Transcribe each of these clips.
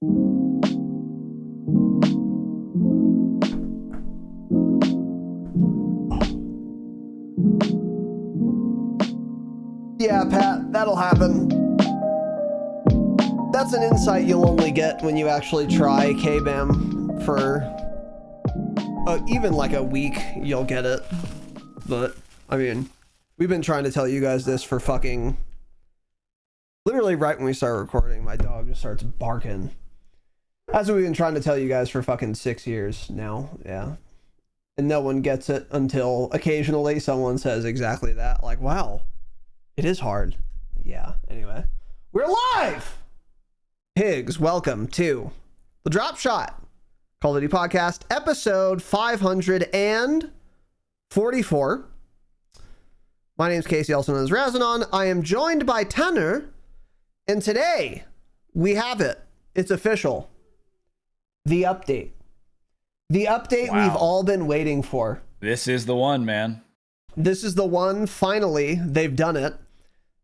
Yeah, Pat, that'll happen. That's an insight you'll only get when you actually try K-BAM for even like a week. You'll get it. But, I mean, we've been trying to tell you guys this for fucking... Literally right when we start recording, my dog just starts barking. That's what we've been trying to tell you guys for fucking 6 years now, yeah. And no one gets it until occasionally someone says exactly that. Like, wow, it is hard. Yeah, anyway. We're live! Pigs, welcome to the Dropshot Call of Duty Podcast, episode 544. My name's Casey, also known as Razinon. I am joined by Tanner, and today we have it. It's official. The update. The update we've all been waiting for. This is the one, man. This is the one. Finally, they've done it.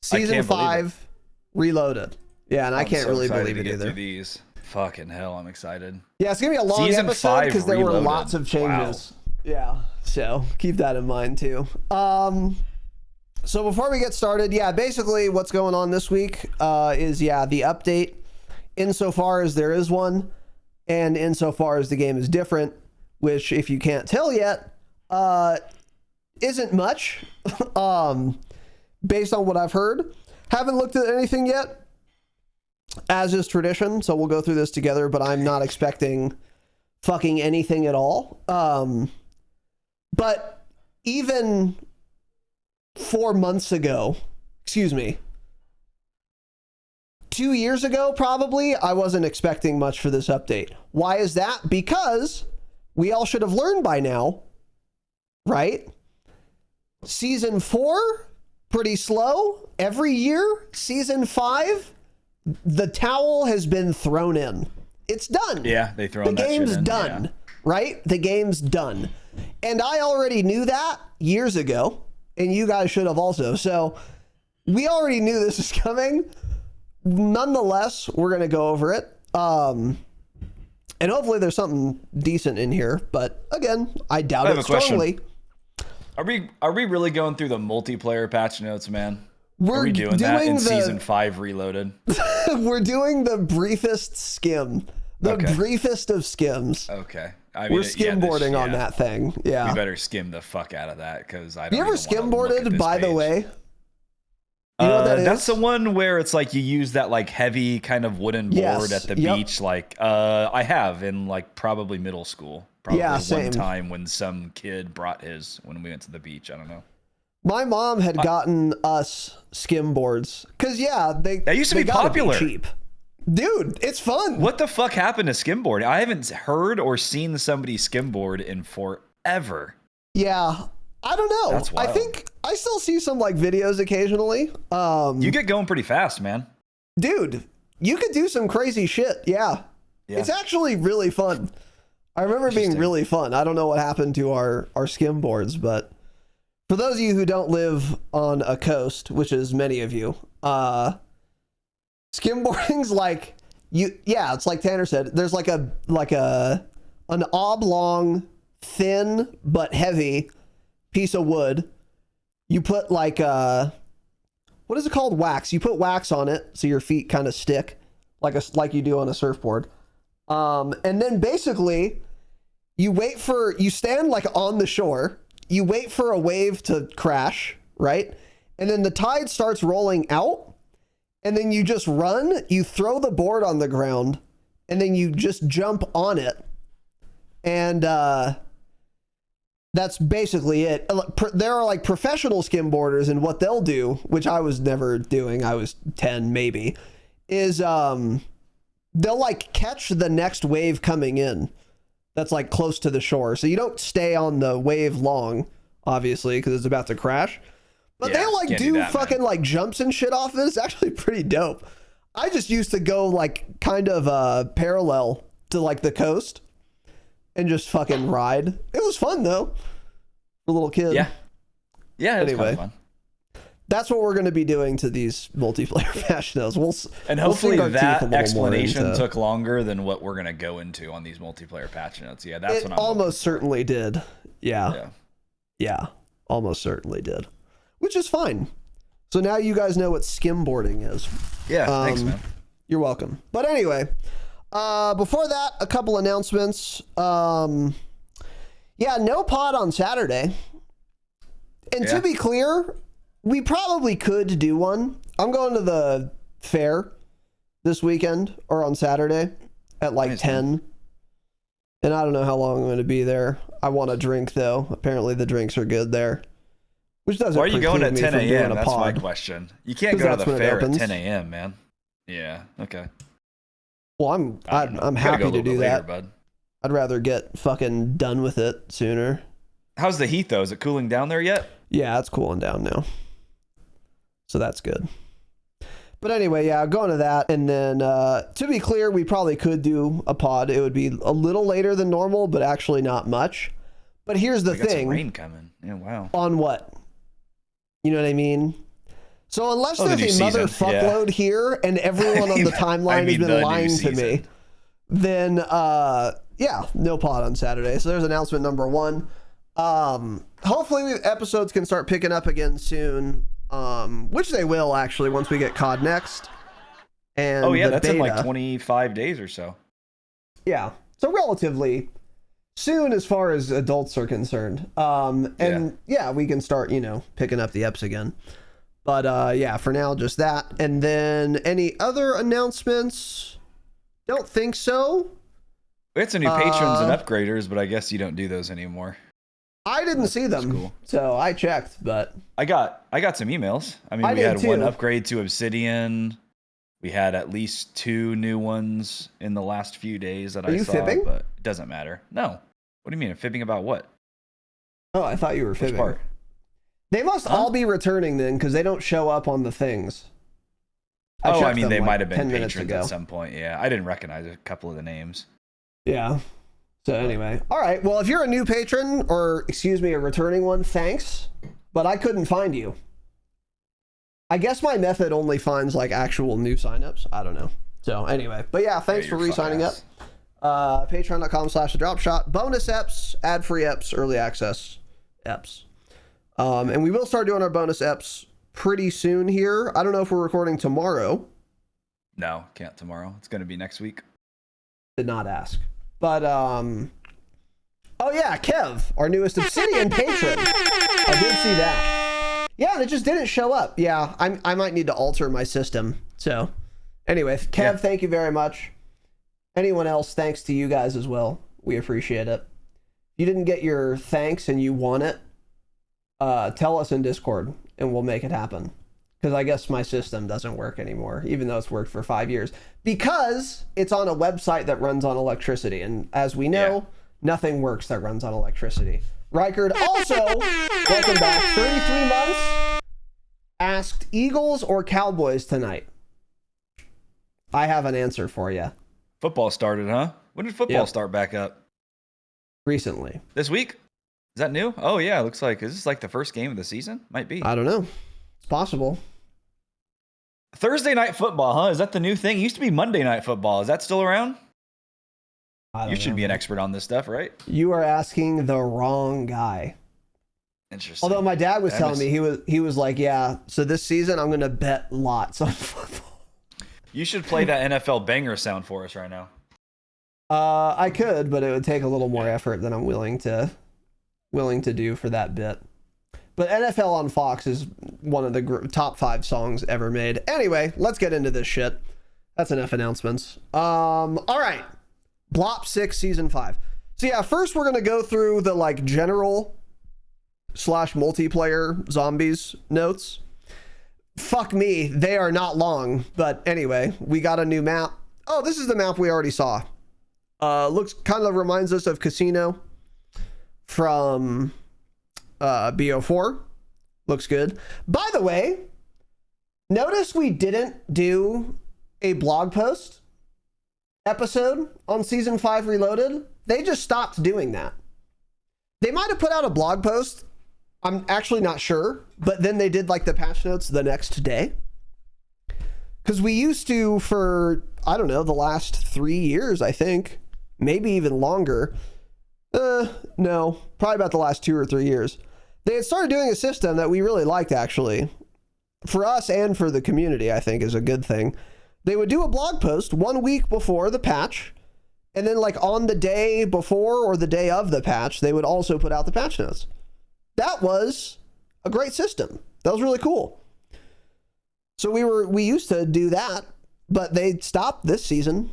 Season 5 reloaded. Yeah, and I can't really believe it either. These. Fucking hell, I'm excited. Yeah, it's gonna be a long episode because there were lots of changes. Wow. Yeah, so keep that in mind too. So before we get started, yeah, basically what's going on this week is the update, insofar as there is one, and insofar as the game is different, which if you can't tell yet, isn't much. Based on what I've heard, haven't looked at anything yet, as is tradition, so we'll go through this together, but I'm not expecting fucking anything at all. But even 4 months ago, 2 years ago probably, I wasn't expecting much for this update. Why is that? Because we all should have learned by now, right? Season 4, pretty slow every year. Season 5, the towel has been thrown in. It's done. Yeah, they throw that shit in. The game's done, yeah. Right? The game's done. And I already knew that years ago, and you guys should have also. So we already knew this is coming. Nonetheless, we're going to go over it. And hopefully there's something decent in here. But again, I doubt it strongly. Are we really going through the multiplayer patch notes, man? Are we doing that in Season 5 Reloaded? We're doing the briefest skim. Briefest of skims. Okay. We're skimboarding on that thing. Yeah. We better skim the fuck out of that, because I don't. You ever skimboarded, by the way? You know what that is? That's the one where it's like you use that like heavy kind of wooden board at the beach. Like I have in like probably middle school. Probably one time when some kid brought his when we went to the beach. I don't know. My mom had gotten us skimboards because they used to be popular. Cheap. Dude, it's fun. What the fuck happened to skimboard? I haven't heard or seen somebody skimboard in forever. Yeah, I don't know. That's wild. I think I still see some like videos occasionally. You get going pretty fast, man. Dude, you could do some crazy shit. Yeah. It's actually really fun. I remember it being really fun. I don't know what happened to our skimboards, but for those of you who don't live on a coast, which is many of you, skimboarding's like it's like Tanner said. There's like an oblong, thin but heavy piece of wood. You put like what is it called? Wax. You put wax on it so your feet kind of stick like you do on a surfboard. And then basically you stand like on the shore. You wait for a wave to crash, right? And then the tide starts rolling out, and then you just run, you throw the board on the ground, and then you just jump on it. And that's basically it. There are like professional skimboarders, and what they'll do, which I was never doing, I was 10 maybe, is they'll like catch the next wave coming in that's like close to the shore. So you don't stay on the wave long, obviously, because it's about to crash. But they like do fucking like jumps and shit off of it. It's actually pretty dope. I just used to go like kind of parallel to like the coast and just fucking ride. It was fun though. For a little kid. Yeah. Yeah, it was anyway, kind of fun. that's what we're going to be doing to these multiplayer patch notes. And hopefully that explanation took longer than what we're going to go into on these multiplayer patch notes. Yeah, that's what I'm almost certainly did. Yeah, almost certainly did, which is fine. So now you guys know what skimboarding is. Yeah, thanks, man. You're welcome. But anyway, before that, a couple announcements. No pod on Saturday. And to be clear, we probably could do one. I'm going to the fair this weekend or on Saturday at like 10. And I don't know how long I'm going to be there. I want a drink, though. Apparently the drinks are good there. Which doesn't. Why are you going at 10 a.m.? That's my question. You can't go to the fair at 10 a.m., man. Yeah, okay. Well, I'm happy to do that. Bud. I'd rather get fucking done with it sooner. How's the heat, though? Is it cooling down there yet? Yeah, it's cooling down now. So that's good. But anyway, going to that. And then, to be clear, we probably could do a pod. It would be a little later than normal, but actually not much. But here's the thing. Some rain coming. Yeah, wow. On what? You know what I mean? So unless there's a motherfuckload here and everyone on the timeline has been lying to me, then, no pod on Saturday. So there's announcement number 1. Hopefully episodes can start picking up again soon. Which they will actually once we get COD Next. And that's in like 25 days or so. Yeah, so relatively soon as far as adults are concerned. We can start, picking up the eps again. But for now, just that. And then any other announcements? Don't think so. We had some new patrons and upgraders, but I guess you don't do those anymore. I didn't see them, cool. So I checked, but I got some emails. I mean, we had one upgrade to Obsidian. We had at least 2 new ones in the last few days that I saw. Are you fibbing? But it doesn't matter. No. What do you mean? Fibbing about what? Oh, I thought you were fibbing. Which part? They must all be returning then, because they don't show up on the things. They might have been patrons at some point. Yeah, I didn't recognize a couple of the names. Yeah. So anyway, all right. Well, if you're a new patron or a returning one, thanks. But I couldn't find you. I guess my method only finds like actual new signups. I don't know. So anyway, but thanks for re-signing up. Patreon.com/Dropshot. Bonus eps, ad-free eps, early access eps. And we will start doing our bonus eps pretty soon here. I don't know if we're recording tomorrow. No, can't tomorrow. It's going to be next week. Did not ask. But, Kev, our newest Obsidian patron. I did see that. Yeah, and it just didn't show up. Yeah, I might need to alter my system. So, anyway, Kev, thank you very much. Anyone else, thanks to you guys as well. We appreciate it. If you didn't get your thanks and you want it, tell us in Discord and we'll make it happen. Because I guess my system doesn't work anymore, even though it's worked for 5 years. Because it's on a website that runs on electricity. And as we know, nothing works that runs on electricity. Rykard also, welcome back, 33 months, asked Eagles or Cowboys tonight. I have an answer for you. Football started, huh? When did football start back up? Recently. This week? Is that new? Oh, yeah, looks like. Is this like the first game of the season? Might be. I don't know. Possible. Thursday night football, huh? Is that the new thing? It used to be Monday night football. Is that still around? You should be an expert on this stuff, right? You are asking the wrong guy. Interesting. Although my dad was telling me, he was like, so this season I'm going to bet lots on football. You should play that NFL banger sound for us right now. I could, but it would take a little more effort than I'm willing to do for that bit. But NFL on Fox is one of the top 5 songs ever made. Anyway, let's get into this shit. That's enough announcements. All right. Blop 6 Season 5. So first we're going to go through the like general / multiplayer zombies notes. Fuck me, they are not long. But anyway, we got a new map. Oh, this is the map we already saw. Looks kind of reminds us of Casino from BO4. Looks good. By the way, notice we didn't do a blog post episode on Season 5 Reloaded. They just stopped doing that. They might have put out a blog post I'm actually not sure, but then they did like the patch notes the next day. Because we used to, for, I don't know, the last 3 years, I think, maybe even longer. No, probably about the last 2 or 3 years. They had started doing a system that we really liked, actually. For us and for the community, I think is a good thing. They would do a blog post 1 week before the patch. And then like on the day before or the day of the patch, they would also put out the patch notes. That was a great system. That was really cool. So we used to do that, but they stopped this season,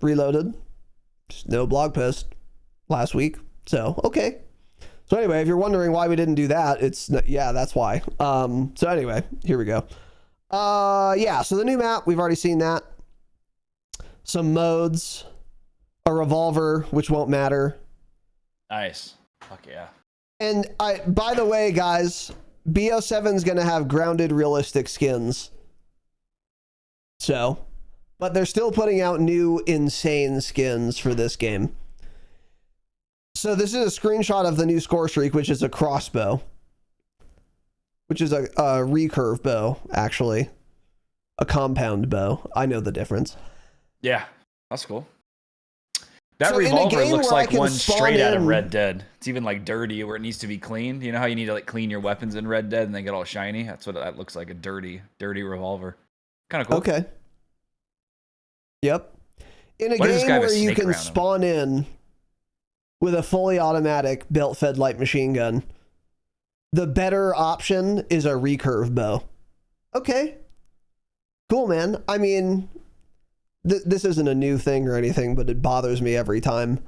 Reloaded. Just no blog post last week. So, okay. So anyway, if you're wondering why we didn't do that, that's why. So anyway, here we go. Yeah, so the new map, we've already seen that. Some modes, a revolver, which won't matter. Nice. Fuck yeah. And by the way, guys, BO7's going to have grounded realistic skins. So, but they're still putting out new insane skins for this game. So this is a screenshot of the new score streak, which is a crossbow, which is a recurve bow, actually. A compound bow. I know the difference. Yeah, that's cool. That revolver looks like one straight out of Red Dead. It's even like dirty where it needs to be cleaned. You know how you need to like clean your weapons in Red Dead and they get all shiny? That's what that looks like, a dirty revolver. Kind of cool. Okay. Yep. In a game where you can spawn in with a fully automatic belt-fed light machine gun, the better option is a recurve bow. Okay. Cool, man. I mean, this isn't a new thing or anything, but it bothers me every time.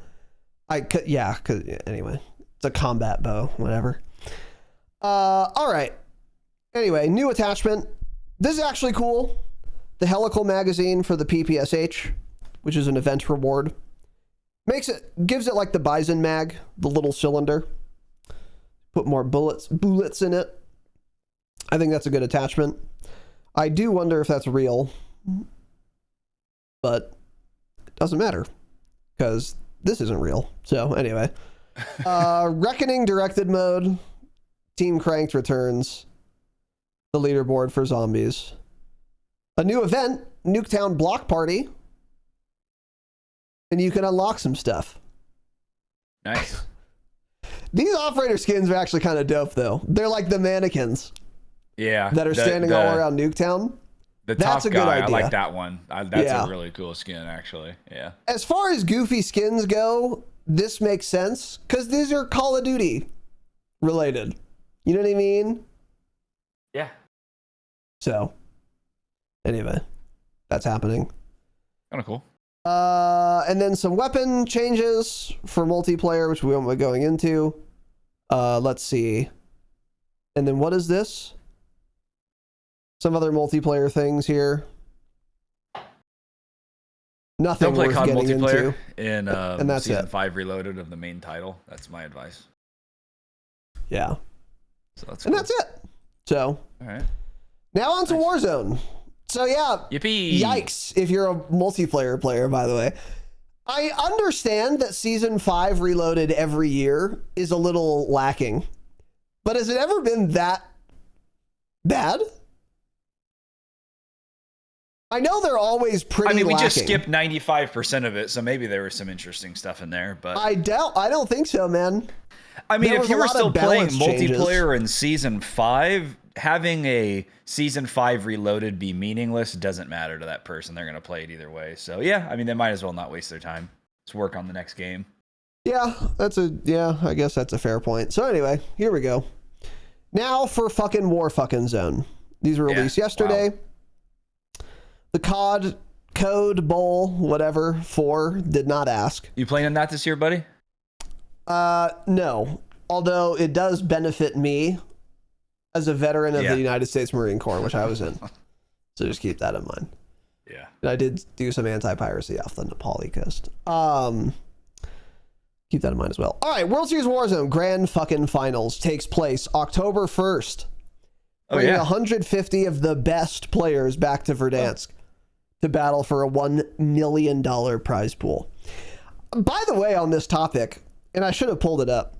Anyway, it's a combat bow, whatever. All right. Anyway, new attachment. This is actually cool. The helical magazine for the PPSH, which is an event reward. Gives it like the Bison mag, the little cylinder. Put more bullets in it. I think that's a good attachment. I do wonder if that's real, but it doesn't matter because this isn't real. So anyway, Reckoning directed mode, Team Cranked returns, the leaderboard for zombies, a new event, Nuketown Block Party, and you can unlock some stuff. Nice. These operator skins are actually kind of dope, though. They're like the mannequins. Yeah. That are standing all around Nuketown. That's a good idea. I like that one. That's a really cool skin, actually. Yeah. As far as goofy skins go, this makes sense because these are Call of Duty related. You know what I mean? Yeah. So, anyway, that's happening. Kind of cool. And then some weapon changes for multiplayer, which we won't be going into. Let's see. And then what is this? Some other multiplayer things here. Nothing Don't play worth COD getting multiplayer into. And that's Season 5 Reloaded of the main title. That's my advice. Yeah. So that's cool. And that's it. So, all right. Now on to Warzone. So yeah, yippee! Yikes! If you're a multiplayer player, by the way, I understand that Season 5 Reloaded every year is a little lacking, but has it ever been that bad? I know they're always pretty. I mean, we lacking. just skipped 95% of it, so maybe there was some interesting stuff in there. But I don't think so, man. I mean, if you were still playing multiplayer in Season 5, having a Season 5 Reloaded be meaningless doesn't matter to that person. They're going to play it either way. So, yeah, I mean, they might as well not waste their time. Let's work on the next game. Yeah, I guess that's a fair point. So, anyway, here we go. Now for fucking War fucking Zone. These were released yesterday. Wow. The COD Code Bowl, whatever, 4 did not ask. You playing in that this year, buddy? No. Although it does benefit me as a veteran of the United States Marine Corps, which I was in. So just keep that in mind. Yeah. And I did do some anti-piracy off the Nepali coast. Keep that in mind as well. All right, World Series Warzone Grand fucking Finals takes place October 1st. Bringing 150 of the best players back to Verdansk to battle for a $1 million prize pool. By the way, on this topic, and I should have pulled it up.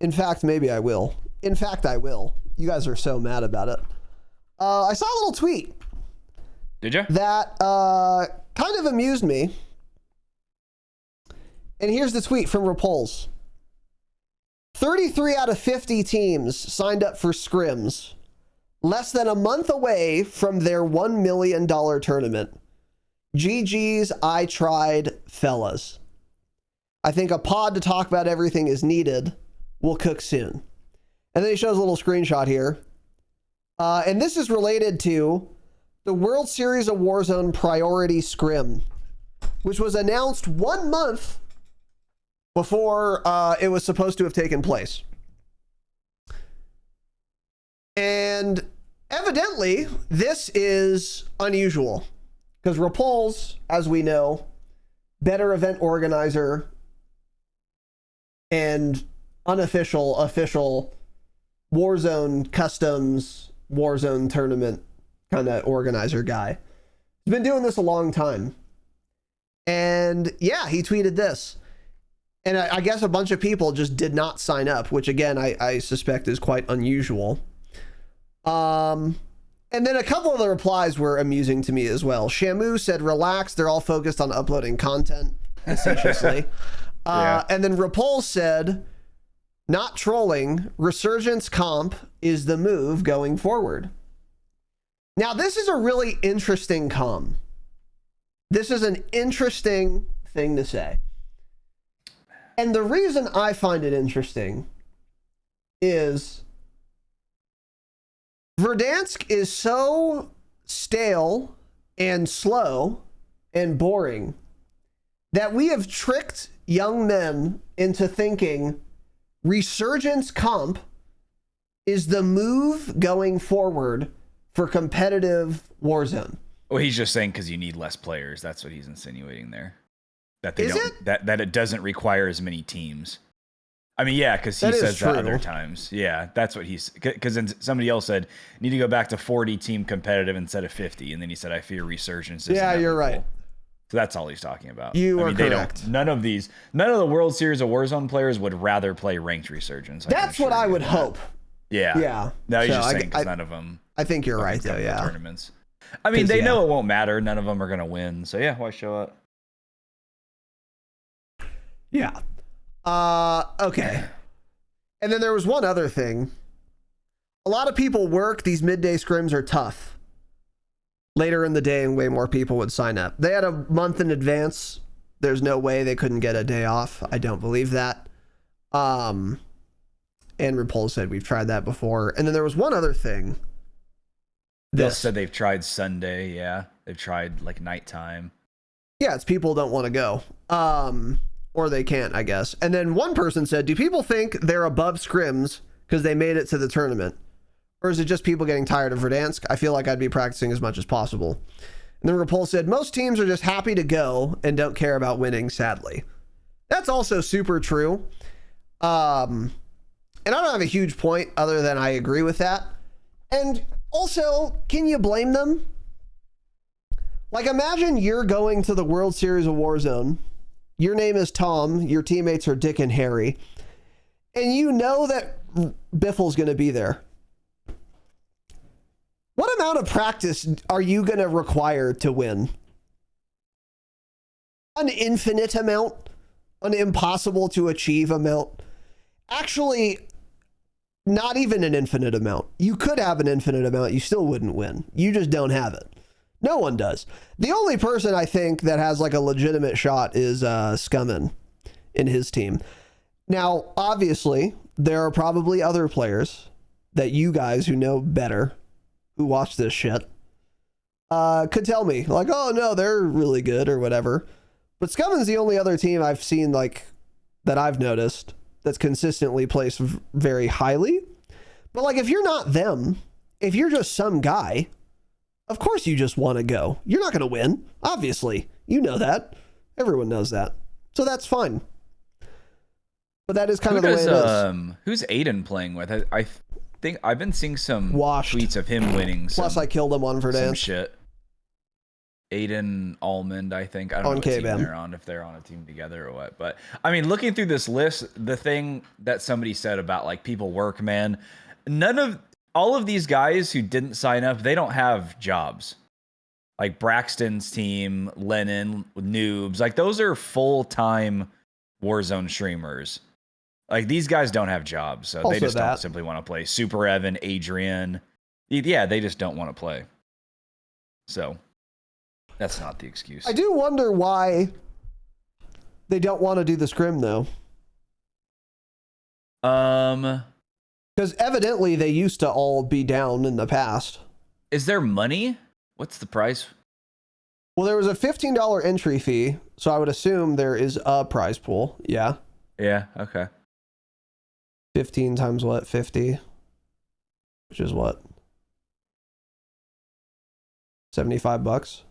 In fact, maybe I will. In fact, I will. You guys are so mad about it. I saw a little tweet. Did you? That kind of amused me. And here's the tweet from Repulse. 33 out of 50 teams signed up for scrims. Less than a month away from their $1 million tournament. GG's, I tried, fellas. I think a pod to talk about everything is needed. We'll cook soon. And then he shows a little screenshot here. And this is related to the World Series of Warzone Priority Scrim, which was announced 1 month before it was supposed to have taken place. And evidently, this is unusual because Repulse, as we know, better event organizer and unofficial, official Warzone customs, Warzone tournament kind of organizer guy. He's been doing this a long time. And yeah, he tweeted this. And I guess a bunch of people just did not sign up, which again, I suspect is quite unusual. And then a couple of the replies were amusing to me as well. Shamu said, relax, they're all focused on uploading content, facetiously. Yeah. And then Repulse said, not trolling, Resurgence comp is the move going forward. Now, this is a really interesting comp. This is an interesting thing to say. And the reason I find it interesting is Verdansk is so stale and slow and boring that we have tricked young men into thinking Resurgence comp is the move going forward for competitive Warzone. Well, he's just saying because you need less players. That's what he's insinuating there. That they Is don't, it? That it doesn't require as many teams. I mean, yeah, because he says that other times. Yeah, that's what he's... Because then somebody else said, need to go back to 40 team competitive instead of 50. And then he said, I fear Resurgence. Yeah, you're right. So that's all he's talking about. You are correct. None of the World Series of Warzone players would rather play ranked Resurgence. That's what I would hope. Yeah. Yeah. No, he's just saying because none of them... I think you're right, though, yeah. Tournaments. I mean, they know it won't matter. None of them are going to win. So yeah, why show up? Yeah. Okay. And then there was one other thing. A lot of people work. These midday scrims are tough. Later in the day, and way more people would sign up. They had a month in advance. There's no way they couldn't get a day off. I don't believe that. And Repulse said we've tried that before. And then there was one other thing. They said they've tried Sunday. Yeah, they've tried like nighttime. Yeah, it's people don't want to go. Or they can't, I guess. And then one person said, do people think they're above scrims because they made it to the tournament? Or is it just people getting tired of Verdansk? I feel like I'd be practicing as much as possible. And then Repulse said, most teams are just happy to go and don't care about winning, sadly. That's also super true. And I don't have a huge point other than I agree with that. And also, can you blame them? Like, imagine you're going to the World Series of Warzone. Your name is Tom. Your teammates are Dick and Harry. And you know that Biffle's going to be there. What amount of practice are you going to require to win? An infinite amount? An impossible to achieve amount? Actually, not even an infinite amount. You could have an infinite amount. You still wouldn't win. You just don't have it. No one does. The only person I think that has like a legitimate shot is Scummin in his team. Now, obviously, there are probably other players that you guys who know better, who watch this shit, could tell me like, oh no, they're really good or whatever. But Scummin's the only other team I've seen like that I've noticed that's consistently placed very highly. But like, if you're not them, if you're just some guy, of course you just want to go. You're not going to win, obviously. You know that. Everyone knows that. So that's fine. But that is kind of the way it is. Who's Aiden playing with? I think I've been seeing some tweets of him winning. Plus, I killed him on Verdansk. Some shit. Aiden Almond, I think. I don't know what team they're on, if they're on a team together or what. But I mean, looking through this list, the thing that somebody said about like people work, man, all of these guys who didn't sign up, they don't have jobs. Like Braxton's team, Lennon, Noobs, like those are full-time Warzone streamers. Like these guys don't have jobs, so they just don't simply want to play. Super Evan, Adrian, yeah, they just don't want to play. So that's not the excuse. I do wonder why they don't want to do the scrim though. Because evidently they used to all be down in the past. Is there money? What's the price? Well, there was a $15 entry fee, so I would assume there is a prize pool. Yeah. Yeah. Okay. 15 times what? 50, which is what? $75?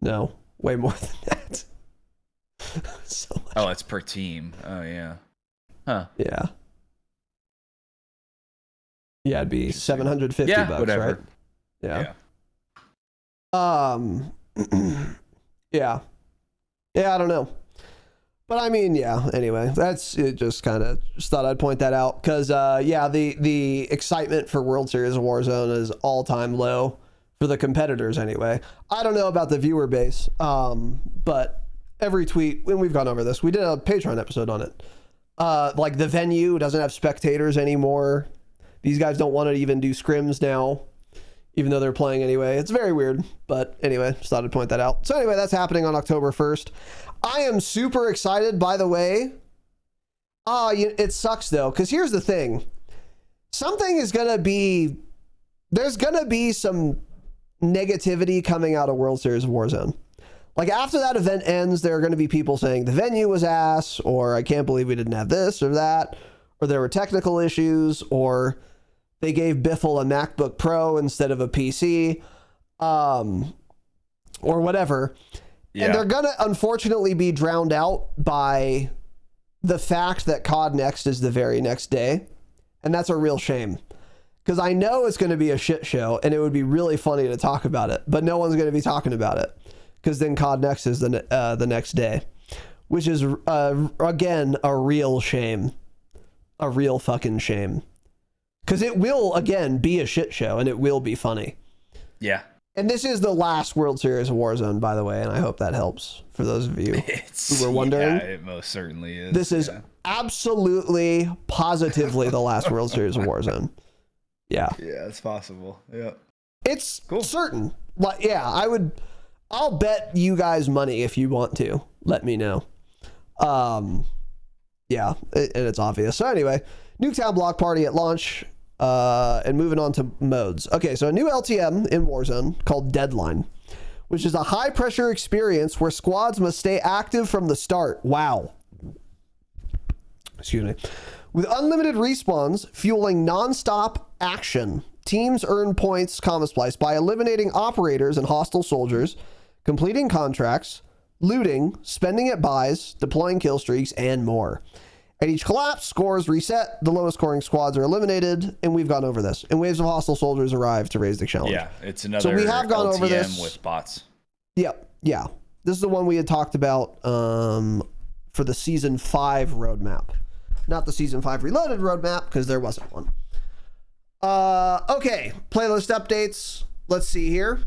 No, way more than that. So much. Oh, it's per team. Oh yeah. Huh. Yeah. Yeah, it'd be $750 bucks, whatever. right? Yeah. Yeah. Yeah, I don't know. But I mean, yeah, anyway, that's it. Just thought I'd point that out because, yeah, the excitement for World Series of Warzone is all-time low for the competitors anyway. I don't know about the viewer base, but every tweet, when we've gone over this, we did a Patreon episode on it. Like the venue doesn't have spectators anymore. These guys don't want to even do scrims now, even though they're playing anyway. It's very weird, but anyway, just thought I'd point that out. So anyway, that's happening on October 1st. I am super excited, by the way. It sucks though, because here's the thing. There's going to be some negativity coming out of World Series of Warzone. Like after that event ends, there are going to be people saying the venue was ass, or I can't believe we didn't have this or that, or there were technical issues, or they gave Biffle a MacBook Pro instead of a PC, or whatever. Yeah. And they're going to unfortunately be drowned out by the fact that COD Next is the very next day. And that's a real shame. Because I know it's going to be a shit show and it would be really funny to talk about it. But no one's going to be talking about it. Because then COD Next is the next day. Which is, again, a real shame. A real fucking shame. Because it will, again, be a shit show and it will be funny. Yeah. And this is the last World Series of Warzone, by the way, and I hope that helps for those of you who were wondering. Yeah, it most certainly is. This is absolutely, positively the last World Series of Warzone. Yeah. Yeah, it's possible. Yeah. It's certain. Like, yeah, I'll bet you guys money if you want to. Let me know. Yeah, and it's obvious. So anyway, Nuketown Block Party at launch. And moving on to modes. Okay, so a new LTM in Warzone called Deadline, which is a high pressure experience where squads must stay active from the start. Wow. Excuse me. With unlimited respawns fueling non-stop action, teams earn points, comma splice, by eliminating operators and hostile soldiers, completing contracts, looting, spending at buys, deploying kill streaks, and more. At each collapse, scores reset, the lowest scoring squads are eliminated, and we've gone over this. And waves of hostile soldiers arrive to raise the challenge. Yeah, it's another so we have gone LTM over this with bots. Yep, yeah. This is the one we had talked about for the Season 5 roadmap. Not the Season 5 Reloaded roadmap, because there wasn't one. Okay, playlist updates. Let's see here.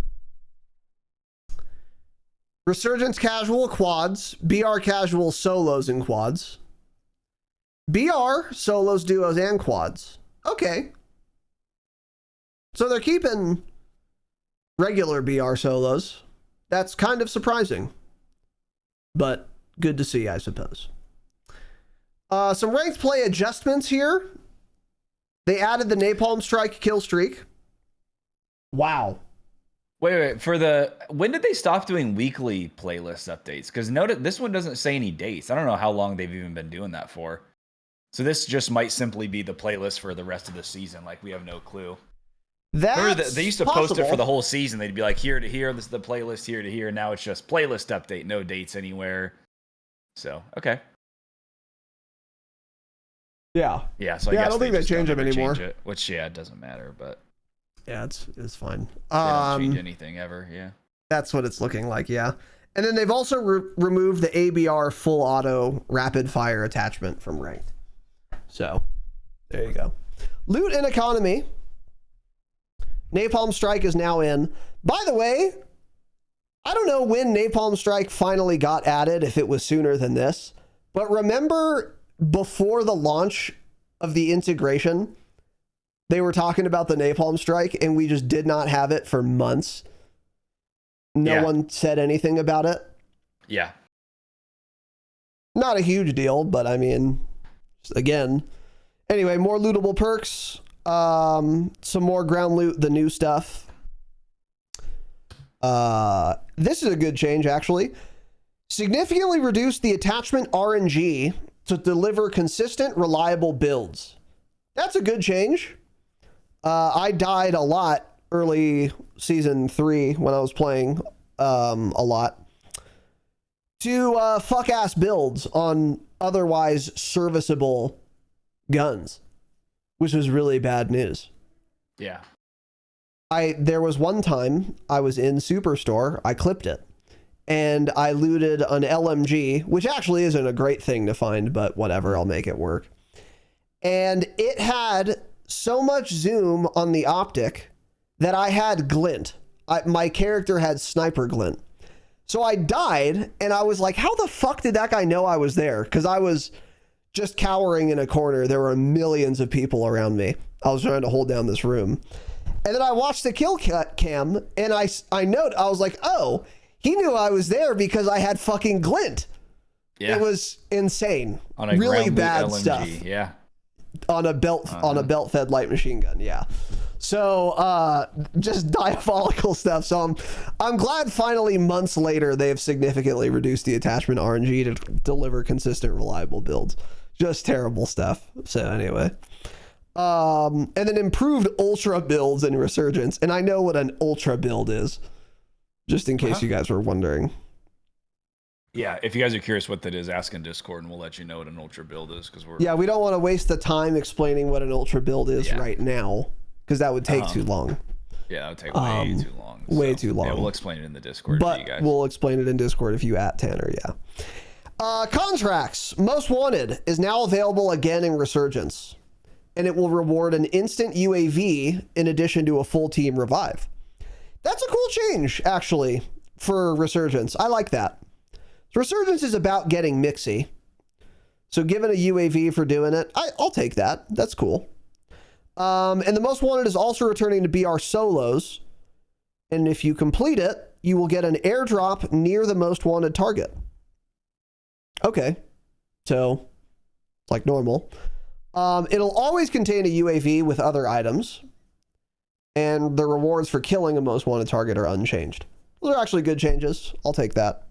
Resurgence Casual quads, BR Casual solos and quads. BR, solos, duos, and quads. Okay. So they're keeping regular BR solos. That's kind of surprising. But good to see, I suppose. Some ranked play adjustments here. They added the Napalm Strike kill streak. Wow. Wait. When did they stop doing weekly playlist updates? Because notice this one doesn't say any dates. I don't know how long they've even been doing that for. So this just might simply be the playlist for the rest of the season. Like, we have no clue. They used to post it for the whole season. They'd be like, here to here, this is the playlist, here to here. Now it's just playlist update, no dates anywhere. So, okay. Yeah. Yeah, so I guess I don't think they change them anymore. Which, yeah, it doesn't matter, but... Yeah, it's fine. They don't change anything ever, yeah. That's what it's looking like, yeah. And then they've also removed the ABR full auto rapid fire attachment from ranked. So, there you go. Loot and economy. Napalm Strike is now in. By the way, I don't know when Napalm Strike finally got added, if it was sooner than this, but remember before the launch of the integration, they were talking about the Napalm Strike and we just did not have it for months. No one said anything about it. Yeah. Not a huge deal, but I mean, again. Anyway, more lootable perks. Some more ground loot, the new stuff. This is a good change, actually. Significantly reduce the attachment RNG to deliver consistent, reliable builds. That's a good change. I died a lot early season 3 when I was playing a lot to fuck ass builds on otherwise serviceable guns, which was really bad news. Yeah. There was one time I was in Superstore, I clipped it, and I looted an LMG, which actually isn't a great thing to find, but whatever, I'll make it work. And it had so much zoom on the optic that I had glint. My character had sniper glint. So I died, and I was like, how the fuck did that guy know I was there? Because I was just cowering in a corner. There were millions of people around me. I was trying to hold down this room. And then I watched the kill cam, and I was like, oh, he knew I was there because I had fucking glint. Yeah. It was insane. On a really bad LMG, stuff. Yeah. On a belt-fed light machine gun, yeah. So just diabolical stuff. So I'm glad finally months later they have significantly reduced the attachment RNG to deliver consistent, reliable builds. Just terrible stuff. So anyway, and then improved ultra builds in Resurgence. And I know what an ultra build is, just in case you guys were wondering. Yeah, if you guys are curious what that is, ask in Discord and we'll let you know what an ultra build is, because we don't want to waste the time explaining what an ultra build is right now, because that would take too long. Yeah, that would take way too long. Way too long. Yeah, we'll explain it in the Discord but for you guys. We'll explain it in Discord if you at Tanner, yeah. Contracts. Most Wanted is now available again in Resurgence, and it will reward an instant UAV in addition to a full team revive. That's a cool change, actually, for Resurgence. I like that. Resurgence is about getting mixy. So given a UAV for doing it, I'll take that. That's cool. And the Most Wanted is also returning to BR solos. And if you complete it, you will get an airdrop near the Most Wanted target. Okay. So, like normal. It'll always contain a UAV with other items. And the rewards for killing a Most Wanted target are unchanged. Those are actually good changes. I'll take that.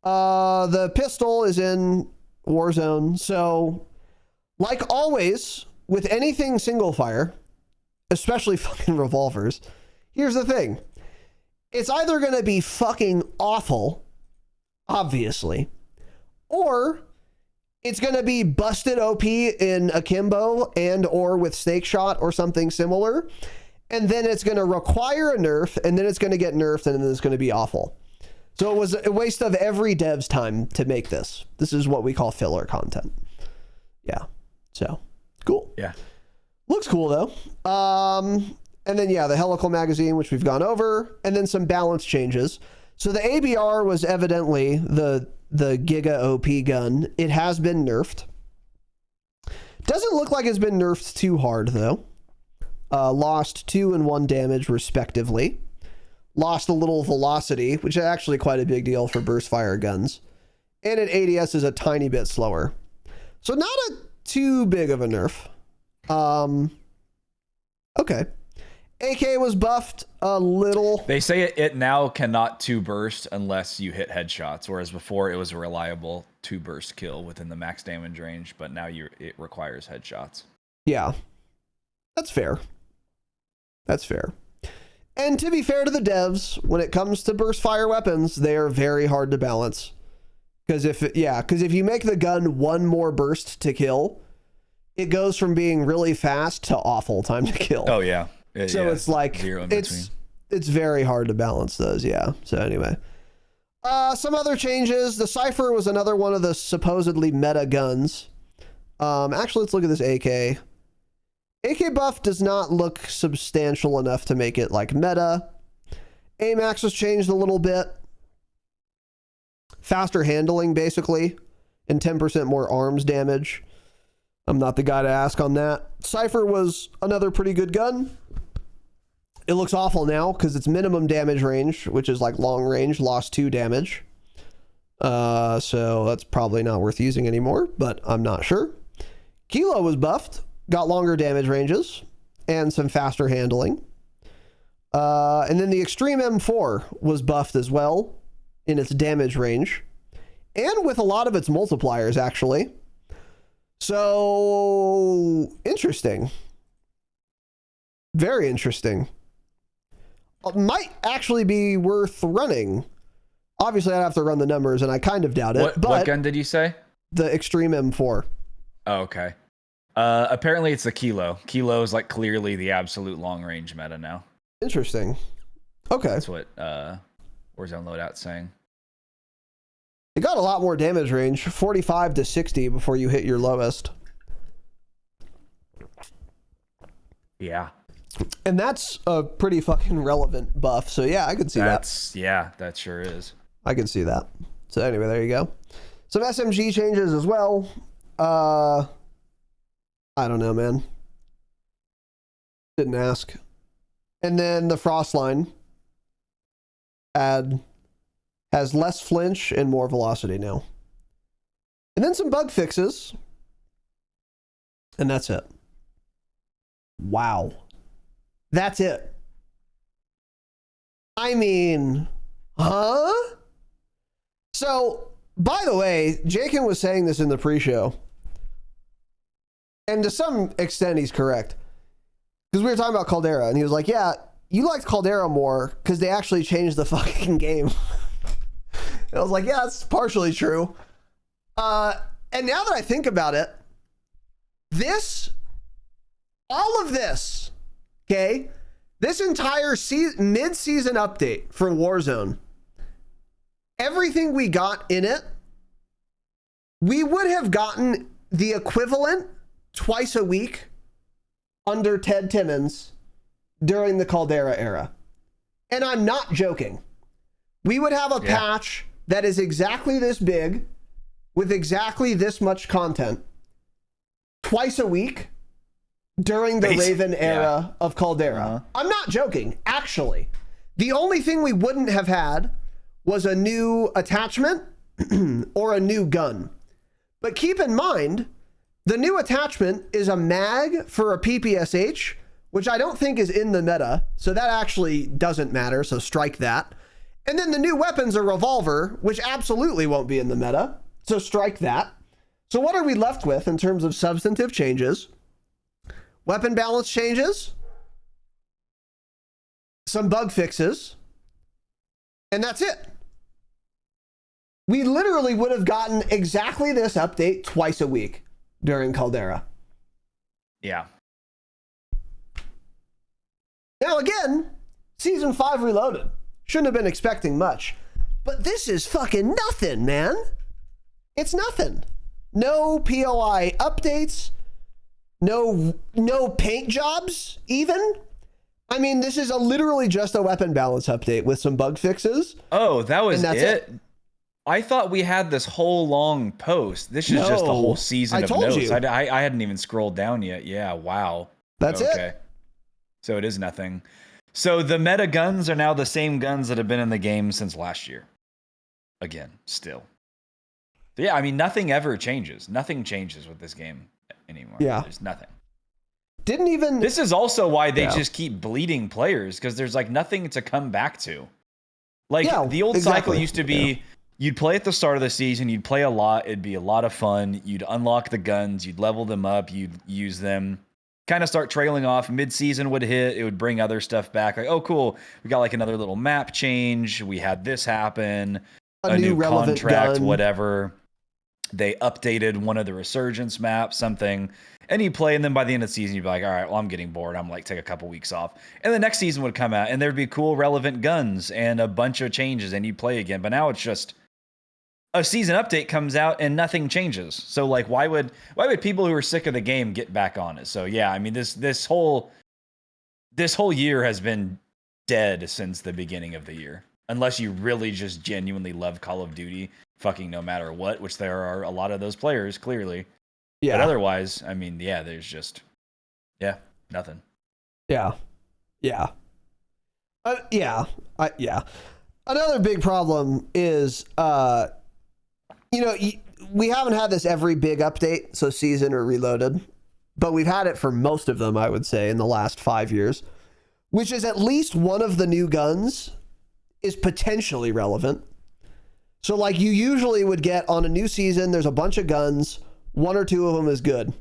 The pistol is in Warzone. So, like always, with anything single fire, especially fucking revolvers, here's the thing. It's either going to be fucking awful, obviously, or it's going to be busted OP in akimbo and or with snake shot or something similar. And then it's going to require a nerf, and then it's going to get nerfed, and then it's going to be awful. So it was a waste of every dev's time to make this. This is what we call filler content. Yeah. So, cool. Yeah. Looks cool, though. And then, yeah, the helical magazine, which we've gone over, and then some balance changes. So the ABR was evidently the Giga OP gun. It has been nerfed. Doesn't look like it's been nerfed too hard, though. Lost 2 and 1 damage, respectively. Lost a little velocity, which is actually quite a big deal for burst fire guns. And an ADS is a tiny bit slower. So not a too big of a nerf. Okay. AK was buffed a little. They say it now cannot 2 burst unless you hit headshots, whereas before it was a reliable 2 burst kill within the max damage range, but now it requires headshots. Yeah. That's fair. That's fair. And to be fair to the devs, when it comes to burst fire weapons, they are very hard to balance. Because if you make the gun 1 more burst to kill, it goes from being really fast to awful time to kill. Oh yeah. It's like it's very hard to balance those. Yeah. So anyway, some other changes. The Cypher was another one of the supposedly meta guns. Actually, let's look at this AK. AK buff does not look substantial enough to make it like meta. AMAX was changed a little bit. Faster handling, basically, and 10% more arms damage. I'm not the guy to ask on that. Cypher was another pretty good gun. It looks awful now because its minimum damage range, which is like long range, lost 2 damage. So that's probably not worth using anymore, but I'm not sure. Kilo was buffed, got longer damage ranges, and some faster handling. And then the Extreme M4 was buffed as well in its damage range, and with a lot of its multipliers, actually. So, interesting. Very interesting. Might actually be worth running. Obviously, I'd have to run the numbers, and I kind of doubt it. What gun did you say? The Extreme M4. Oh, okay. Apparently, it's the Kilo. Kilo is like clearly the absolute long range meta now. Interesting. Okay. That's what Warzone Loadout's saying. It got a lot more damage range, 45 to 60 before you hit your lowest. Yeah. And that's a pretty fucking relevant buff. So yeah, I could see that. Yeah, that sure is. I can see that. So anyway, there you go. Some SMG changes as well. I don't know, man. Didn't ask. And then the Frostline has less flinch and more velocity now. And then some bug fixes. And that's it. Wow. That's it. I mean, huh? So, by the way, Jakin was saying this in the pre-show. And to some extent, he's correct. Because we were talking about Caldera, and he was like, yeah, you liked Caldera more because they actually changed the fucking game. And I was like, yeah, that's partially true. And now that I think about it, all of this, okay, this entire mid-season update for Warzone, everything we got in it, we would have gotten the equivalent twice a week under Ted Timmons during the Caldera era. And I'm not joking. We would have a patch that is exactly this big with exactly this much content twice a week during the Raven era of Caldera. I'm not joking, actually. The only thing we wouldn't have had was a new attachment or a new gun. But keep in mind, the new attachment is a mag for a PPSH, which I don't think is in the meta, so that actually doesn't matter, so strike that. And then the new weapon's a revolver, which absolutely won't be in the meta, so strike that. So what are we left with in terms of substantive changes? Weapon balance changes, some bug fixes, and that's it. We literally would have gotten exactly this update twice a week during Caldera. Yeah. Now again, Season 5 Reloaded. Shouldn't have been expecting much. But this is fucking nothing, man. It's nothing. No POI updates. No paint jobs, even. I mean, this is literally just a weapon balance update with some bug fixes. Oh, that was it? I thought we had this whole long post. This is just the whole season of notes. I hadn't even scrolled down yet. Yeah, wow. That's okay. So it is nothing. So the meta guns are now the same guns that have been in the game since last year. Again, still. Yeah, I mean, nothing ever changes. Nothing changes with this game anymore. Yeah. There's nothing. This is also why they just keep bleeding players, because there's like nothing to come back to. Like the old cycle used to be, you'd play at the start of the season, you'd play a lot, it'd be a lot of fun, you'd unlock the guns, you'd level them up, you'd use them, kind of start trailing off, mid-season would hit, it would bring other stuff back, like, oh cool, we got like another little map change, we had this happen, a new contract, gun. Whatever. they updated one of the resurgence maps, something, and you play, and then by the end of the season, you'd be like, all right, well, I'm getting bored. I'm like, take a couple weeks off. And the next season would come out, and there'd be cool, relevant guns and a bunch of changes, and you'd play again. But now it's just a season update comes out and nothing changes. So like, why would people who are sick of the game get back on it? So yeah, I mean, this whole year has been dead since the beginning of the year, unless you really just genuinely love Call of Duty, fucking no matter what, which there are a lot of those players clearly. Yeah. But otherwise, I mean, yeah, there's just, nothing. Yeah. Yeah. Yeah. Another big problem is, we haven't had this every big update, so season or reloaded, but we've had it for most of them, I would say, in the last 5 years, which is at least one of the new guns is potentially relevant. So like you usually would get on a new season, there's a bunch of guns, one or two of them is good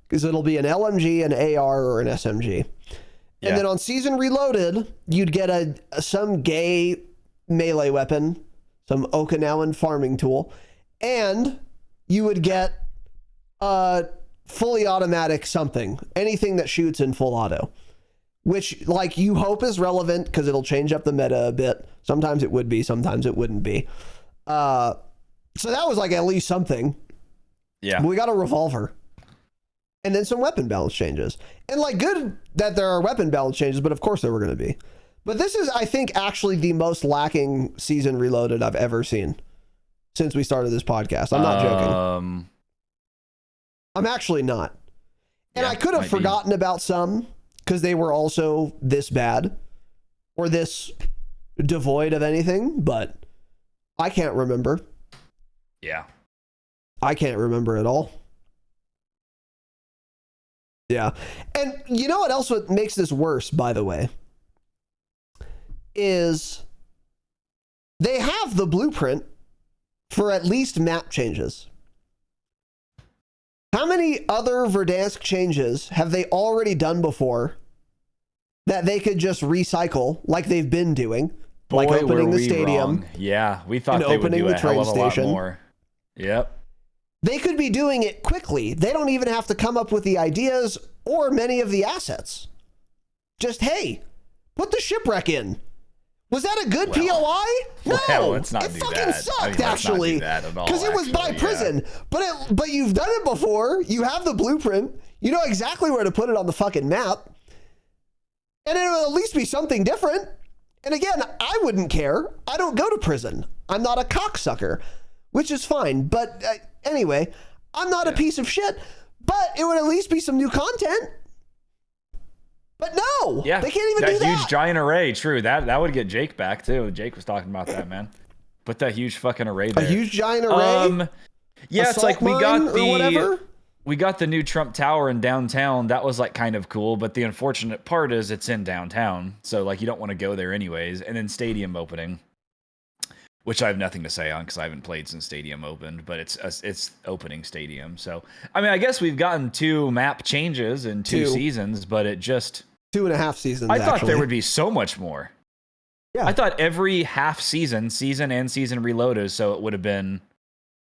because it'll be an LMG, an AR, or an SMG. Yeah. And then on season reloaded, you'd get some gay melee weapon, some Okinawan farming tool, and you would get a fully automatic something, anything that shoots in full auto, which like you hope is relevant because it'll change up the meta a bit. Sometimes it would be, sometimes it wouldn't be. So that was like at least something. Yeah. But we got a revolver. And then some weapon balance changes. And like good that there are weapon balance changes, but of course there were going to be. But this is, I think, actually the most lacking season reloaded I've ever seen since we started this podcast. I'm not joking. I'm actually not. And I could have forgotten about some because they were also this bad or this devoid of anything, but I can't remember. Yeah. I can't remember at all. Yeah. And you know what else makes this worse, by the way, is they have the blueprint for at least map changes. How many other Verdansk changes have they already done before that they could just recycle like they've been doing? Like opening the stadium. Wrong. Yeah, we thought they would do a hell of a lot more. Yep. They could be doing it quickly. They don't even have to come up with the ideas or many of the assets. Just, hey, put the shipwreck in. Was that a good POI? No, let's not it do fucking that. sucked, actually. Because it was by prison. But you've done it before. You have the blueprint. You know exactly where to put it on the fucking map. And it'll at least be something different. And again, I wouldn't care. I don't go to prison. I'm not a cocksucker, which is fine. But anyway, I'm not a piece of shit. But it would at least be some new content. But no, they can't even do that. That huge giant array, true. That would get Jake back too. Jake was talking about that, man. Put that huge fucking array there. A huge giant array? Yeah, it's like we got the new Trump Tower in downtown. That was like kind of cool, but the unfortunate part is it's in downtown. So like you don't want to go there anyways. And then Stadium opening, which I have nothing to say on because I haven't played since Stadium opened, but it's opening Stadium. So, I mean, I guess we've gotten 2 map changes in 2 seasons, but it just... 2.5 seasons, I thought there would be so much more. Yeah. I thought every half season and season reloaded, so it would have been,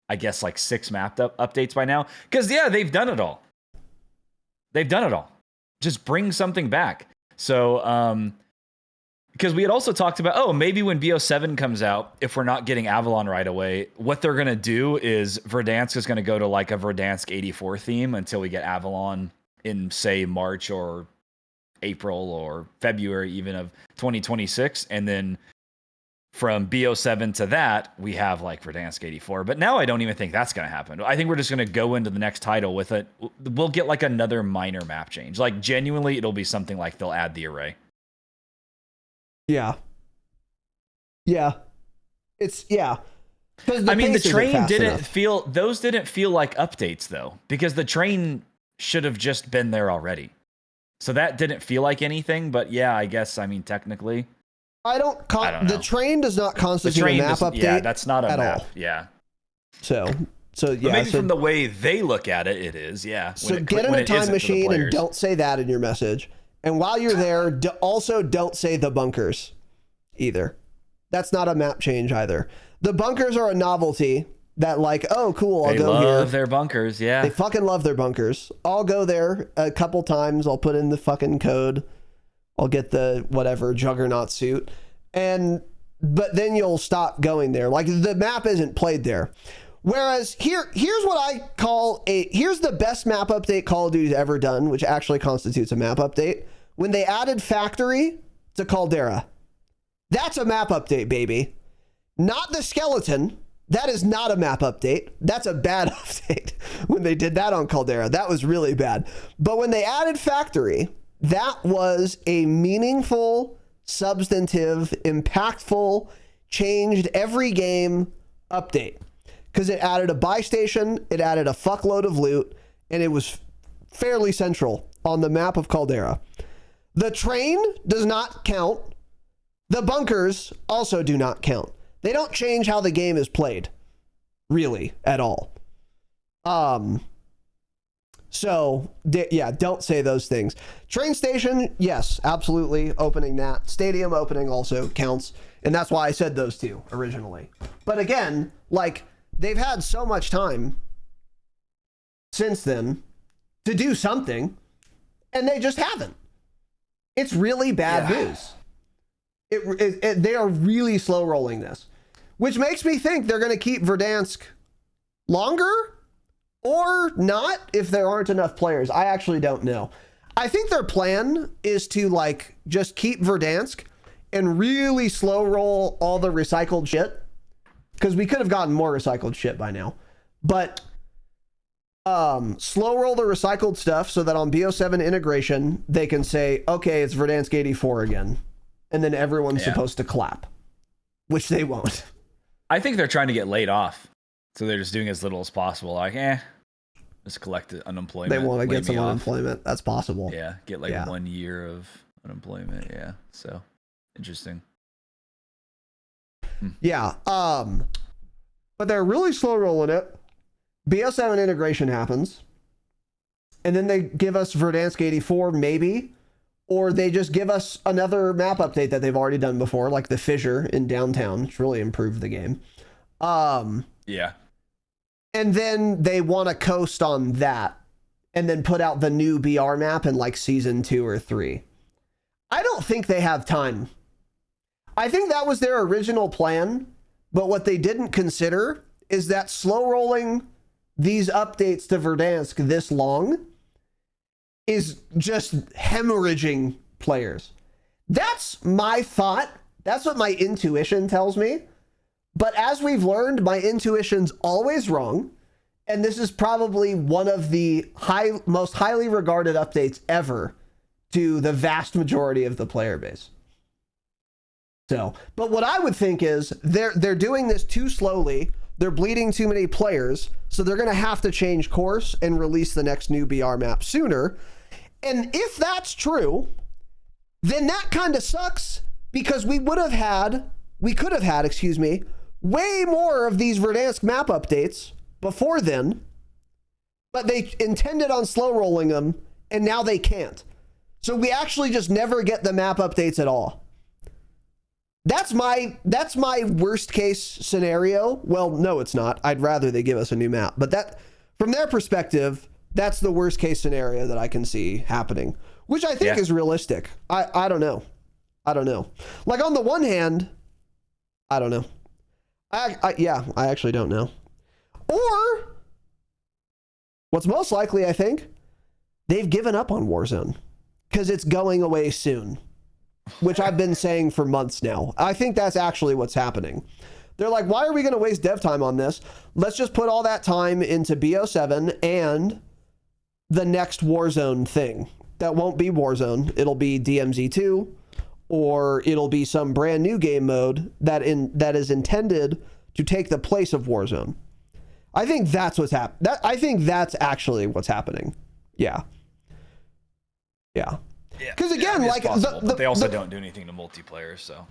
I guess, like 6 map updates by now. Because, yeah, they've done it all. Just bring something back. So, because we had also talked about, maybe when BO7 comes out, if we're not getting Avalon right away, what they're going to do is Verdansk is going to go to like a Verdansk 84 theme until we get Avalon in, say, March or April or February even of 2026. And then from BO7 to that, we have like Verdansk 84. But now I don't even think that's going to happen. I think we're just going to go into the next title with it. We'll get like another minor map change. Like genuinely, it'll be something like they'll add the array. Yeah. It's, yeah. I mean, the train didn't feel like updates though, because the train should have just been there already. So that didn't feel like anything, but yeah, I guess, I mean, technically. I don't know. The train does not constitute a map update. Yeah, that's not a map. All. Yeah. So yeah. But maybe from the way they look at it, it is, yeah. So get in a time machine and don't say that in your message. And while you're there, also don't say the bunkers either. That's not a map change either. The bunkers are a novelty that like, oh, cool, I'll they go here. They love their bunkers, yeah. They fucking love their bunkers. I'll go there a couple times. I'll put in the fucking code. I'll get the whatever juggernaut suit. But then you'll stop going there. Like, the map isn't played there. Whereas here's what I call here's the best map update Call of Duty's ever done, which actually constitutes a map update. When they added Factory to Caldera. That's a map update, baby. Not the skeleton. That is not a map update. That's a bad update. When they did that on Caldera, that was really bad. But when they added Factory, that was a meaningful, substantive, impactful, changed every game update. Because it added a buy station, it added a fuckload of loot, and it was fairly central on the map of Caldera. The train does not count. The bunkers also do not count. They don't change how the game is played, really, at all. So, yeah, don't say those things. Train station, yes, absolutely, opening that. Stadium opening also counts, and that's why I said those two originally. But again, like, they've had so much time since then to do something, and they just haven't. It's really bad news. They are really slow rolling this, which makes me think they're going to keep Verdansk longer or not if there aren't enough players. I actually don't know. I think their plan is to like just keep Verdansk and really slow roll all the recycled shit, because we could have gotten more recycled shit by now, but slow roll the recycled stuff so that on BO7 integration they can say, okay, it's Verdansk 84 again. And then everyone's supposed to clap, which they won't. I think they're trying to get laid off. So they're just doing as little as possible. Like, just collect unemployment. They want to get some unemployment. That's possible. Yeah, get like 1 year of unemployment. Yeah, so interesting. Yeah, but they're really slow rolling it. BO7 integration happens. And then they give us Verdansk 84, maybe. Or they just give us another map update that they've already done before, like the fissure in downtown, which really improved the game. Yeah. And then they want to coast on that and then put out the new BR map in like season 2 or 3. I don't think they have time. I think that was their original plan, but what they didn't consider is that slow rolling these updates to Verdansk this long is just hemorrhaging players. That's my thought. That's what my intuition tells me. But as we've learned, my intuition's always wrong. And this is probably one of the most highly regarded updates ever to the vast majority of the player base. So, but what I would think is they're doing this too slowly. They're bleeding too many players. So they're going to have to change course and release the next new BR map sooner. And if that's true, then that kind of sucks, because we could have had, way more of these Verdansk map updates before then, but they intended on slow rolling them, and now they can't. So we actually just never get the map updates at all. That's my worst case scenario. Well, no, it's not. I'd rather they give us a new map, but that, from their perspective, that's the worst case scenario that I can see happening, which I think is realistic. I don't know. Like, on the one hand, I don't know. I actually don't know. Or what's most likely, I think, they've given up on Warzone because it's going away soon, which I've been saying for months now. I think that's actually what's happening. They're like, why are we going to waste dev time on this? Let's just put all that time into BO7 and the next Warzone thing. That won't be Warzone. It'll be DMZ2, or it'll be some brand new game mode that is intended to take the place of Warzone. I think that's what's happening. I think that's actually what's happening. Yeah. Because again, like, but they also don't do anything to multiplayer, so.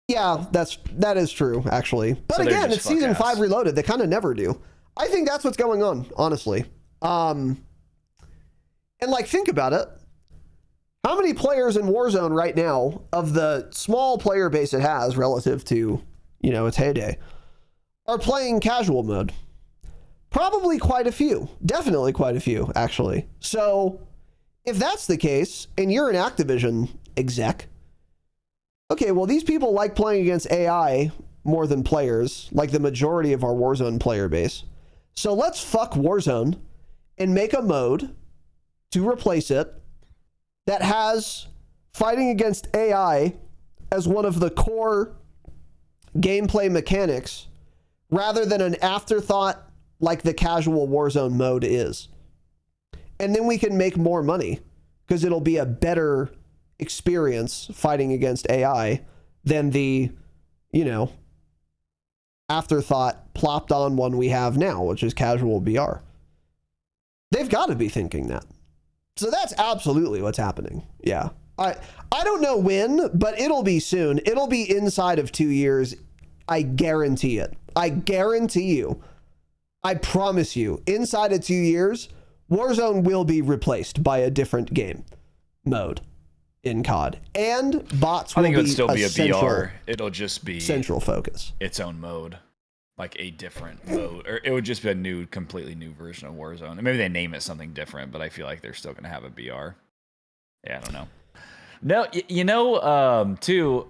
Yeah, that is true, actually. But so again, it's season 5 reloaded. They kind of never do. I think that's what's going on, honestly. And like, think about it. How many players in Warzone right now, of the small player base it has relative to, its heyday? are playing casual mode. Probably quite a few. Definitely quite a few, actually. So if that's the case, and you're an Activision exec, okay, well, these people like playing against AI more than players, like the majority of our Warzone player base. So let's fuck Warzone and make a mode to replace it that has fighting against AI as one of the core gameplay mechanics rather than an afterthought like the casual Warzone mode is. And then we can make more money because it'll be a better experience fighting against AI than the, you know, afterthought plopped on one we have now, which is casual BR. They've got to be thinking that. So that's absolutely what's happening. Yeah. I don't know when, but it'll be soon. It'll be inside of 2 years. I guarantee it. I guarantee you. I promise you, inside of 2 years, Warzone will be replaced by a different game mode in COD. And bots will be, I think it would still be a BR. It'll just be central focus. Its own mode. Like a different mode. Or it would just be a completely new version of Warzone. And maybe they name it something different, but I feel like they're still going to have a BR. Yeah, I don't know. No, you know, too,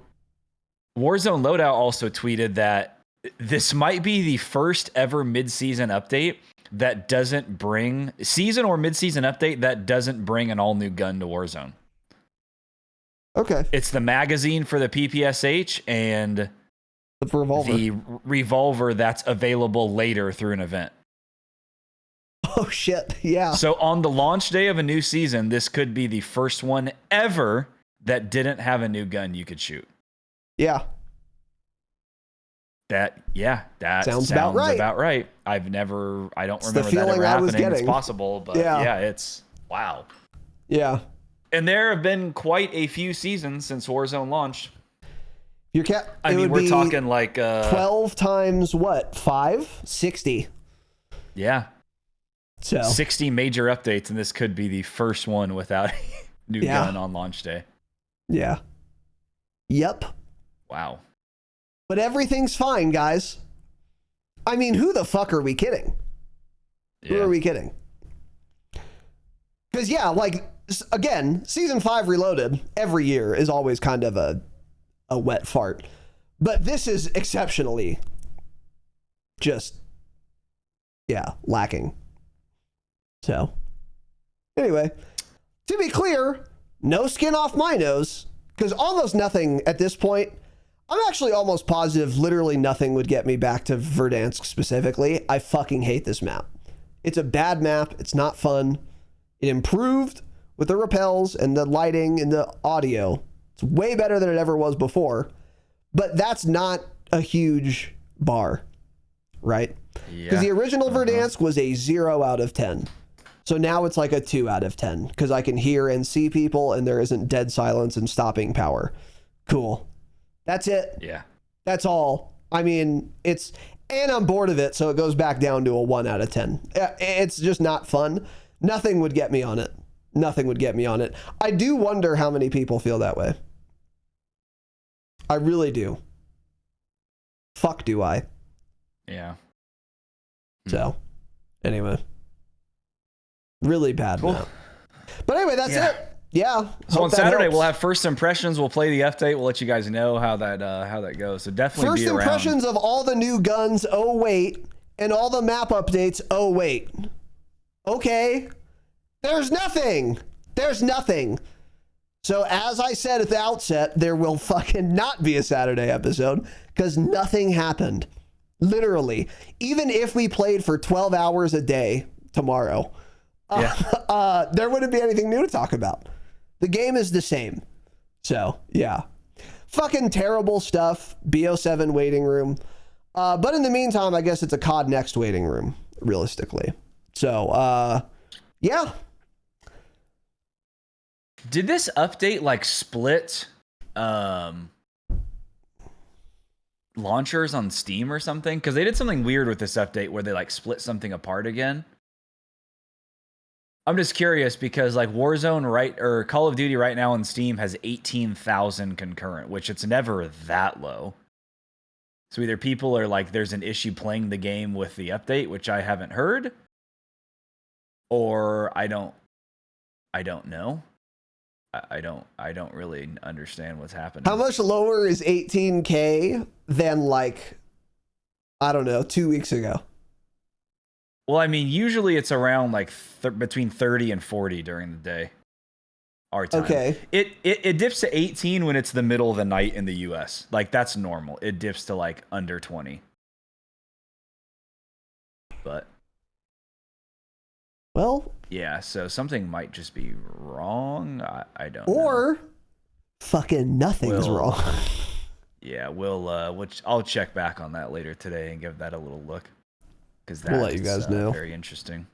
Warzone Loadout also tweeted that this might be the first ever mid-season update that doesn't bring season or mid-season update that doesn't bring an all-new gun to Warzone. Okay. It's the magazine for the PPSH and the revolver that's available later through an event. Oh, shit. Yeah. So on the launch day of a new season, this could be the first one ever that didn't have a new gun you could shoot. Yeah. That sounds about right. I don't remember that ever happening. It's possible, but yeah, it's wow. Yeah. And there have been quite a few seasons since Warzone launched. I mean, we're talking like 12 times what? 5? 60. Yeah. So 60 major updates, and this could be the first one without a new gun on launch day. Yeah. Yep. Wow. But everything's fine, guys. I mean, who the fuck are we kidding? Yeah. Who are we kidding? Because, yeah, like, again, Season 5 Reloaded every year is always kind of a wet fart. But this is exceptionally just, lacking. So, anyway, to be clear, no skin off my nose, because almost nothing at this point. I'm actually almost positive literally nothing would get me back to Verdansk specifically. I fucking hate this map. It's a bad map. It's not fun. It improved with the rappels and the lighting and the audio. It's way better than it ever was before. But that's not a huge bar, right? Because the original Verdansk was a 0 out of 10. So now it's like a 2 out of 10 because I can hear and see people and there isn't dead silence and stopping power. Cool. That's it. Yeah. That's all. I mean, and I'm bored of it, so it goes back down to a 1 out of 10. It's just not fun. Nothing would get me on it. Nothing would get me on it. I do wonder how many people feel that way. I really do. Fuck do I. Yeah. So, anyway. Really bad map. But anyway, that's it. Yeah. So on Saturday we'll have first impressions. We'll play the update. We'll let you guys know how that goes. So definitely first be around. First impressions of all the new guns. Oh wait, and all the map updates. Oh wait. Okay. There's nothing. There's nothing. So as I said at the outset, there will fucking not be a Saturday episode because nothing happened. Literally, even if we played for 12 hours a day tomorrow, there wouldn't be anything new to talk about. The game is the same. So, yeah. Fucking terrible stuff. BO7 waiting room. But in the meantime, I guess it's a COD Next waiting room, realistically. So, yeah. Did this update, like, split launchers on Steam or something? Because they did something weird with this update where they, like, split something apart again. I'm just curious because like Warzone or Call of Duty right now on Steam has 18,000 concurrent, which it's never that low. So either people are like, there's an issue playing the game with the update, which I haven't heard, or I don't know. I don't really understand what's happening. How much lower is 18K than like, I don't know, 2 weeks ago? Well, I mean, usually it's around like between 30 and 40 during the day. Our time. Okay. It dips to 18 when it's the middle of the night in the US. Like that's normal. It dips to like under 20. But well, yeah, so something might just be wrong. I don't know. Or fucking nothing's wrong. Yeah, I'll check back on that later today and give that a little look. Because we'll let you guys know. Very interesting.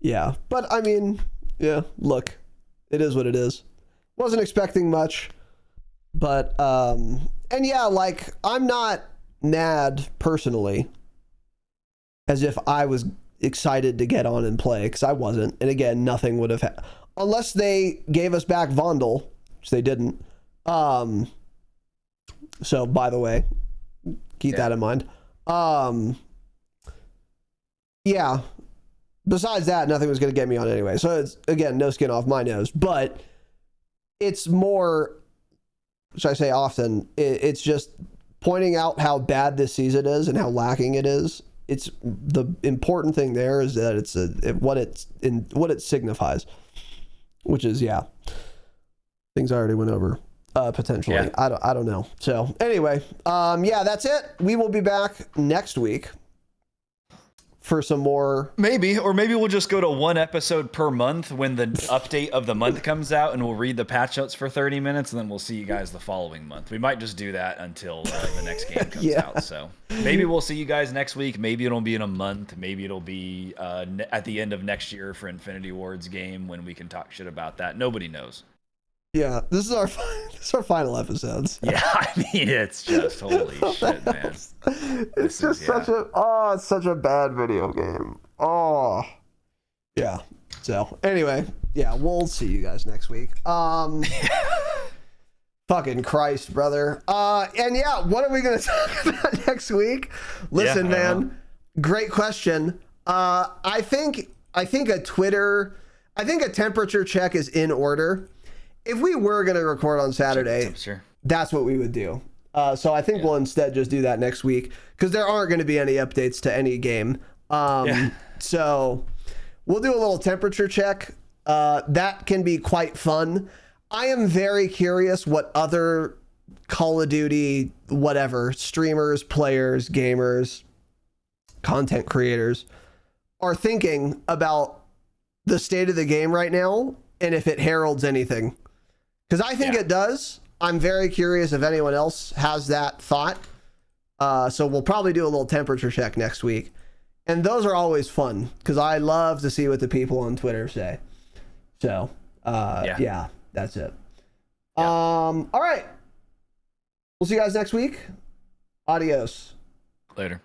Yeah, but I mean, yeah, look, it is what it is. Wasn't expecting much, but and yeah, like I'm not mad personally, as if I was excited to get on and play, because I wasn't. And again, nothing would have unless they gave us back Vondel, which they didn't. So by the way, keep that in mind. Yeah. Besides that, nothing was going to get me on anyway. So it's, again, no skin off my nose. But it's more, which I say often, it's just pointing out how bad this season is and how lacking it is. It's the important thing there is that it's what it signifies, which is things I already went over potentially. Yeah. I don't know. So anyway, yeah, that's it. We will be back next week for some more. Maybe we'll just go to one episode per month when the update of the month comes out, and we'll read the patch notes for 30 minutes, and then we'll see you guys the following month. We might just do that until the next game comes out. So maybe we'll see you guys next week. Maybe it'll be in a month. Maybe it'll be at the end of next year for Infinity Ward's game when we can talk shit about that. Nobody knows. Yeah, this is our final episodes. Yeah, I mean, it's just holy shit, man. It's just such a bad video game. Oh, yeah. So anyway, yeah, we'll see you guys next week. Fucking Christ, brother. And yeah, what are we gonna talk about next week? Listen, man, great question. I think a temperature check is in order. If we were going to record on Saturday, that's what we would do. So I think we'll instead just do that next week, because there aren't going to be any updates to any game. So we'll do a little temperature check. That can be quite fun. I am very curious what other Call of Duty, whatever, streamers, players, gamers, content creators are thinking about the state of the game right now, and if it heralds anything. Because I think it does. I'm very curious if anyone else has that thought. So we'll probably do a little temperature check next week. And those are always fun, because I love to see what the people on Twitter say. So, yeah, that's it. Yeah. All right. We'll see you guys next week. Adios. Later.